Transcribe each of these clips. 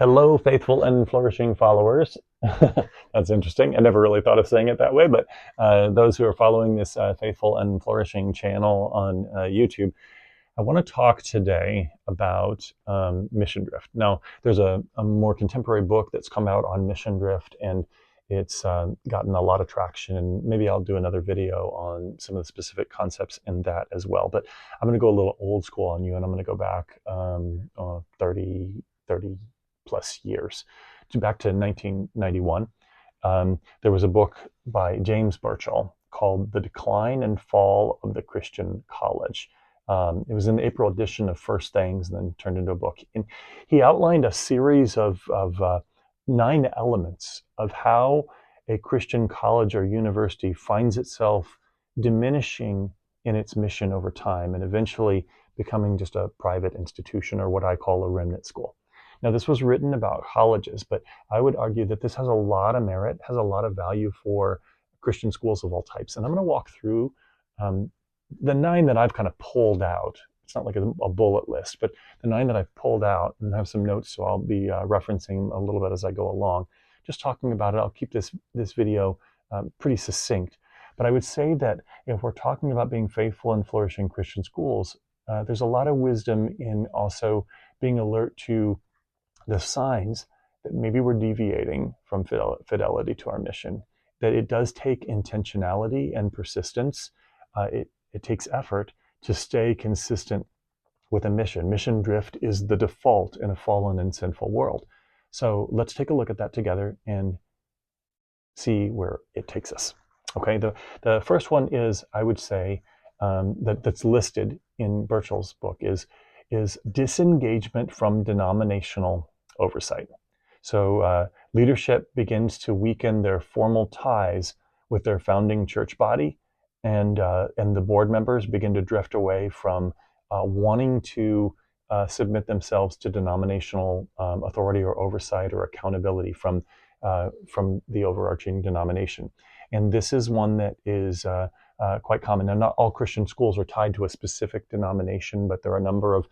Hello, faithful and flourishing followers. That's interesting. I never really thought of saying it that way, but those who are following this faithful and flourishing channel on YouTube, I want to talk today about mission drift. Now, there's a more contemporary book that's come out on mission drift, and it's gotten a lot of traction. And maybe I'll do another video on some of the specific concepts in that as well. But I'm going to go a little old school on you, and I'm going to go back 30 plus years, back to 1991. There was a book by James Burchell called The Decline and Fall of the Christian College. It was in the April edition of First Things and then turned into a book. And he outlined a series of 9 elements of how a Christian college or university finds itself diminishing in its mission over time and eventually becoming just a private institution, or what I call a remnant school. Now, this was written about colleges, but I would argue that this has a lot of merit, has a lot of value for Christian schools of all types. And I'm going to walk through the 9 that I've kind of pulled out. It's not like a bullet list, but the 9 that I've pulled out, and have some notes, so I'll be referencing a little bit as I go along, just talking about it. I'll keep this video pretty succinct. But I would say that if we're talking about being faithful and flourishing Christian schools, there's a lot of wisdom in also being alert to the signs that maybe we're deviating from fidelity to our mission, that it does take intentionality and persistence. It takes effort to stay consistent with a mission. Mission drift is the default in a fallen and sinful world. So let's take a look at that together and see where it takes us. Okay, the first one is, I would say, that's listed in Burchell's book is disengagement from denominational oversight. So leadership begins to weaken their formal ties with their founding church body, and the board members begin to drift away from wanting to submit themselves to denominational authority or oversight or accountability from the overarching denomination. And this is one that is quite common. Now, not all Christian schools are tied to a specific denomination, but there are a number of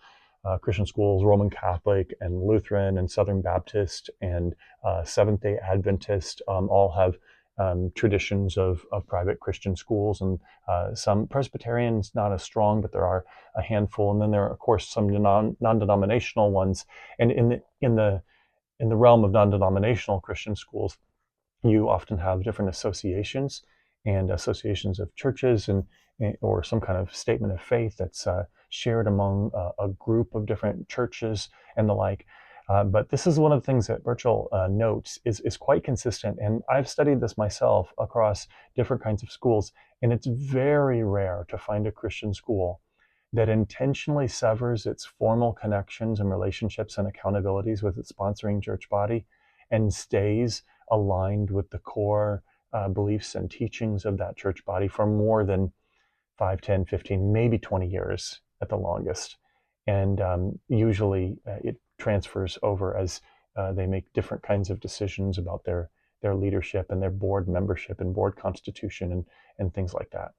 Christian schools, Roman Catholic and Lutheran and Southern Baptist and Seventh-day Adventist, all have traditions of private Christian schools, and some Presbyterians not as strong, but there are a handful. And then there are, of course, some non-denominational ones. And in the realm of non-denominational Christian schools, you often have different associations and associations of churches and or some kind of statement of faith that's shared among a group of different churches and the like. But this is one of the things that Burchell notes is quite consistent. And I've studied this myself across different kinds of schools. And it's very rare to find a Christian school that intentionally severs its formal connections and relationships and accountabilities with its sponsoring church body and stays aligned with the core beliefs and teachings of that church body for more than 5, 10, 15, maybe 20 years at the longest. And usually it transfers over as they make different kinds of decisions about their leadership and their board membership and board constitution and things like that.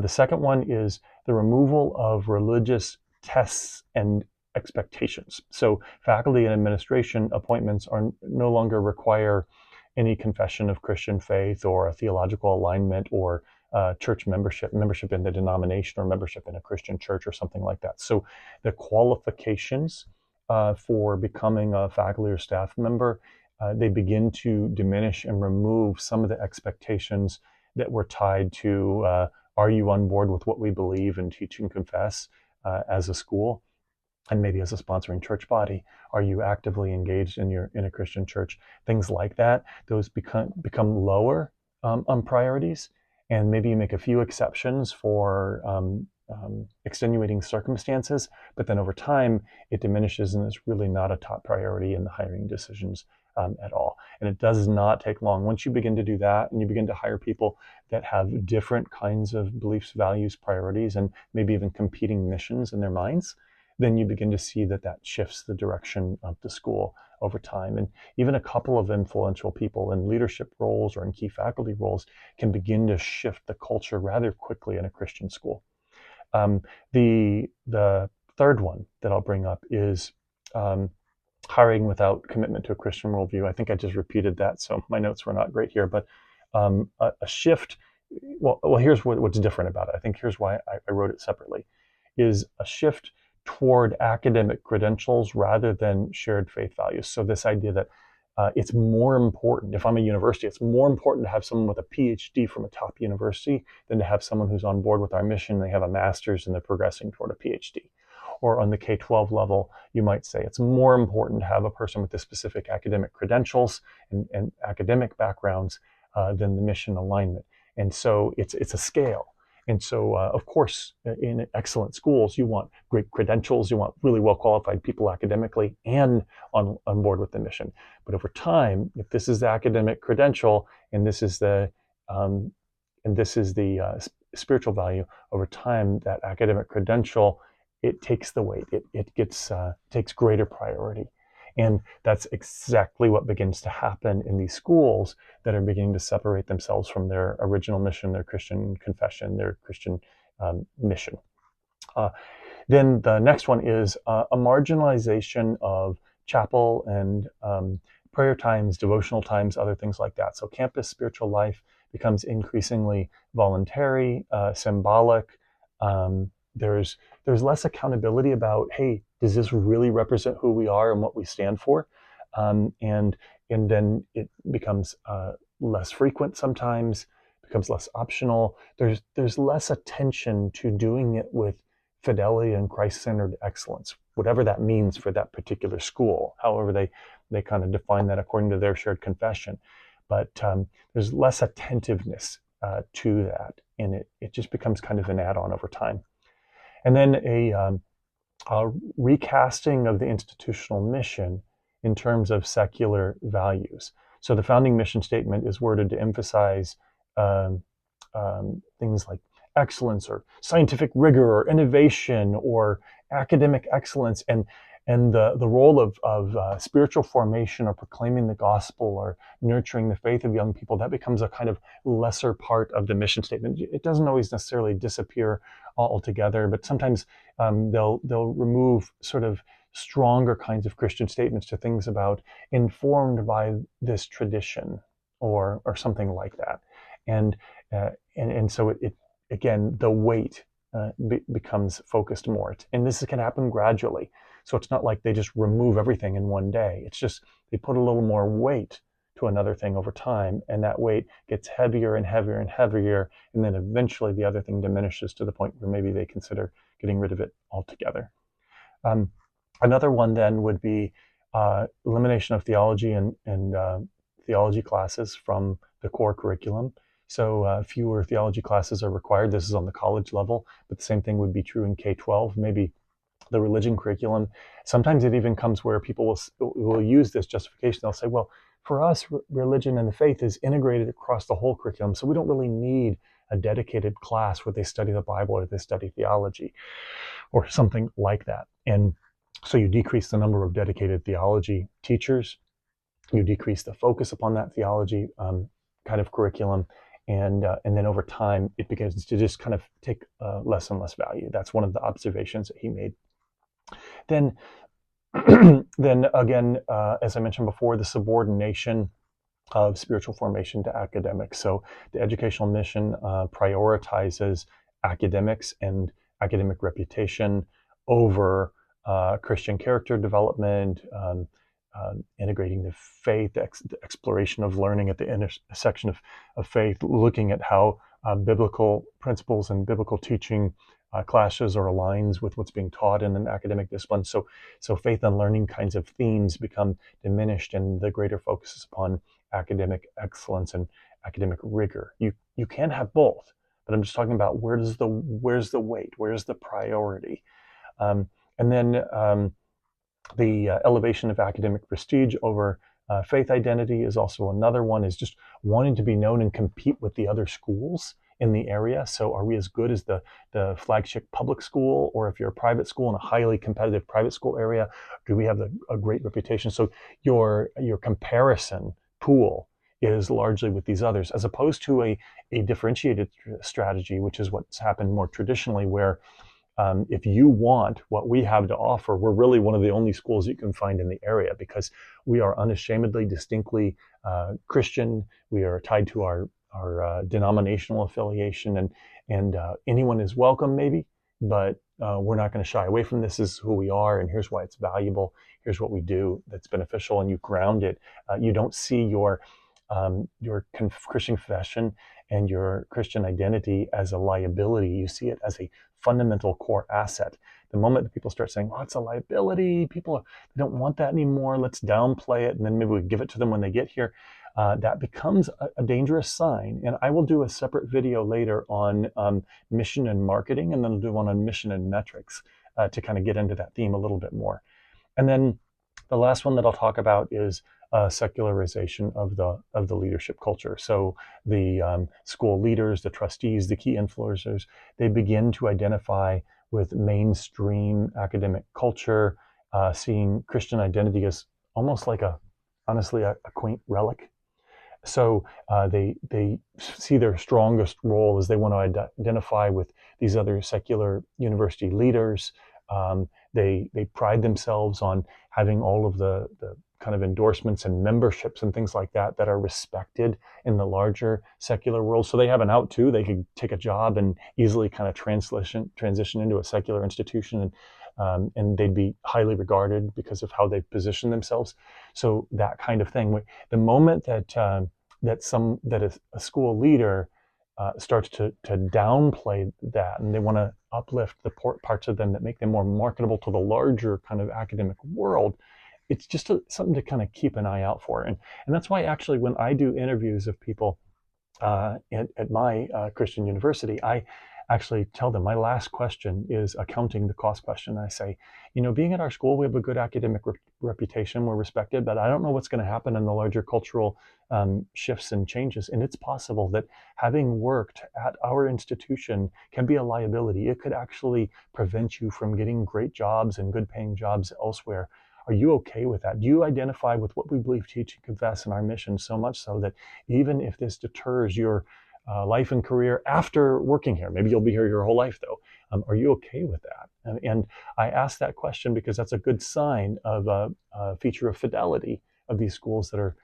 The second one is the removal of religious tests and expectations. So faculty and administration appointments are no longer require any confession of Christian faith or a theological alignment or church membership in the denomination or membership in a Christian church or something like that. So the qualifications for becoming a faculty or staff member, they begin to diminish and remove some of the expectations that were tied to are you on board with what we believe and teach and confess as a school and maybe as a sponsoring church body? Are you actively engaged in a Christian church? Things like that. Those become lower on priorities, and maybe you make a few exceptions for extenuating circumstances, but then over time it diminishes and is really not a top priority in the hiring decisions at all. And it does not take long. Once you begin to do that and you begin to hire people that have different kinds of beliefs, values, priorities, and maybe even competing missions in their minds, then you begin to see that shifts the direction of the school over time. And even a couple of influential people in leadership roles or in key faculty roles can begin to shift the culture rather quickly in a Christian school. The third one that I'll bring up is hiring without commitment to a Christian worldview. I think I just repeated that, so my notes were not great here. But a shift. Well, here's what's different about it. I think here's why I wrote it separately, is a shift toward academic credentials rather than shared faith values. So this idea that it's more important, if I'm a university, it's more important to have someone with a PhD from a top university than to have someone who's on board with our mission. They have a master's and they're progressing toward a PhD. Or on the K-12 level, you might say it's more important to have a person with the specific academic credentials and academic backgrounds than the mission alignment. And so it's a scale. And so, of course, in excellent schools, you want great credentials, you want really well-qualified people academically and on board with the mission. But over time, if this is the academic credential and this is the spiritual value, over time, that academic credential, it takes the weight. It takes greater priority. And that's exactly what begins to happen in these schools that are beginning to separate themselves from their original mission, their Christian confession, their Christian mission. Then the next one is a marginalization of chapel and prayer times, devotional times, other things like that. So campus spiritual life becomes increasingly voluntary, symbolic. There's less accountability about, hey, does this really represent who we are and what we stand for? And then it becomes less frequent sometimes, becomes less optional. There's less attention to doing it with fidelity and Christ-centered excellence, whatever that means for that particular school, however they kind of define that according to their shared confession. But there's less attentiveness to that, and it just becomes kind of an add-on over time. And then a recasting of the institutional mission in terms of secular values. So the founding mission statement is worded to emphasize things like excellence or scientific rigor or innovation or academic excellence, and the role of spiritual formation or proclaiming the gospel or nurturing the faith of young people, that becomes a kind of lesser part of the mission statement. It doesn't always necessarily disappear altogether, but sometimes they'll remove sort of stronger kinds of Christian statements to things about informed by this tradition or something like that. And so it again, the weight becomes focused more. And this can happen gradually. So it's not like they just remove everything in one day. It's just they put a little more weight to another thing over time, and that weight gets heavier and heavier and heavier, and then eventually the other thing diminishes to the point where maybe they consider getting rid of it altogether. Another one then would be elimination of theology and theology classes from the core curriculum. So fewer theology classes are required. This is on the college level, but the same thing would be true in K-12. Maybe the religion curriculum. Sometimes it even comes where people will use this justification. They'll say, well, for us, religion and the faith is integrated across the whole curriculum, so we don't really need a dedicated class where they study the Bible or they study theology or something like that. And so you decrease the number of dedicated theology teachers, you decrease the focus upon that theology kind of curriculum, and then over time it begins to just kind of take less and less value. That's one of the observations that he made. Then again, as I mentioned before, the subordination of spiritual formation to academics. So the educational mission prioritizes academics and academic reputation over Christian character development, integrating the faith, the exploration of learning at the intersection of faith, looking at how biblical principles and biblical teaching clashes or aligns with what's being taught in an academic discipline. So faith and learning kinds of themes become diminished, and the greater focus is upon academic excellence and academic rigor. You can have both, but I'm just talking about where's the weight, where's the priority, and then the elevation of academic prestige over faith identity is also another one. Is just wanting to be known and compete with the other schools in the area. So are we as good as the flagship public school? Or if you're a private school in a highly competitive private school area, do we have a great reputation? So your comparison pool is largely with these others, as opposed to a differentiated strategy, which is what's happened more traditionally, where If you want what we have to offer, we're really one of the only schools you can find in the area, because we are unashamedly, distinctly Christian. We are tied to our denominational affiliation, and anyone is welcome, maybe, but we're not going to shy away from this. This is who we are, and here's why it's valuable. Here's what we do that's beneficial, and you ground it. You don't see your Christian confession and your Christian identity as a liability. You see it as a fundamental core asset. The moment that people start saying, "Well, it's a liability," people don't want that anymore, let's downplay it, and then maybe we give it to them when they get here, that becomes a dangerous sign. And I will do a separate video later on mission and marketing, and then I'll do one on mission and metrics to kind of get into that theme a little bit more. And then the last one that I'll talk about is secularization of the leadership culture. So the school leaders, the trustees, the key influencers, they begin to identify with mainstream academic culture, seeing Christian identity as almost like honestly, a quaint relic. So they see their strongest role as they want to identify with these other secular university leaders. They pride themselves on having all of the kind of endorsements and memberships and things like that are respected in the larger secular world. So they have an out too. They could take a job and easily kind of transition into a secular institution, and they'd be highly regarded because of how they position themselves. So that kind of thing. The moment that a school leader starts to downplay that, and they want to uplift the parts of them that make them more marketable to the larger kind of academic world, it's just something to kind of keep an eye out for. And that's why actually when I do interviews of people at my Christian university, I actually tell them my last question is accounting the cost question. I say, being at our school, we have a good academic reputation, we're respected, but I don't know what's going to happen in the larger cultural shifts and changes. And it's possible that having worked at our institution can be a liability. It could actually prevent you from getting great jobs and good paying jobs elsewhere. Are you okay with that? Do you identify with what we believe, teach, and confess in our mission so much so that even if this deters your life and career after working here, maybe you'll be here your whole life though, are you okay with that? And I ask that question because that's a good sign of a feature of fidelity of these schools that are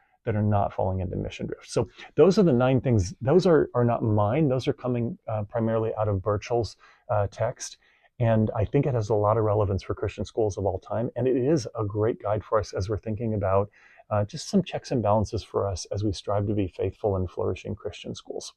not falling into mission drift. So those are the 9 things. Those are not mine. Those are coming primarily out of Burchell's text. And I think it has a lot of relevance for Christian schools of all time. And it is a great guide for us as we're thinking about just some checks and balances for us as we strive to be faithful and flourishing Christian schools.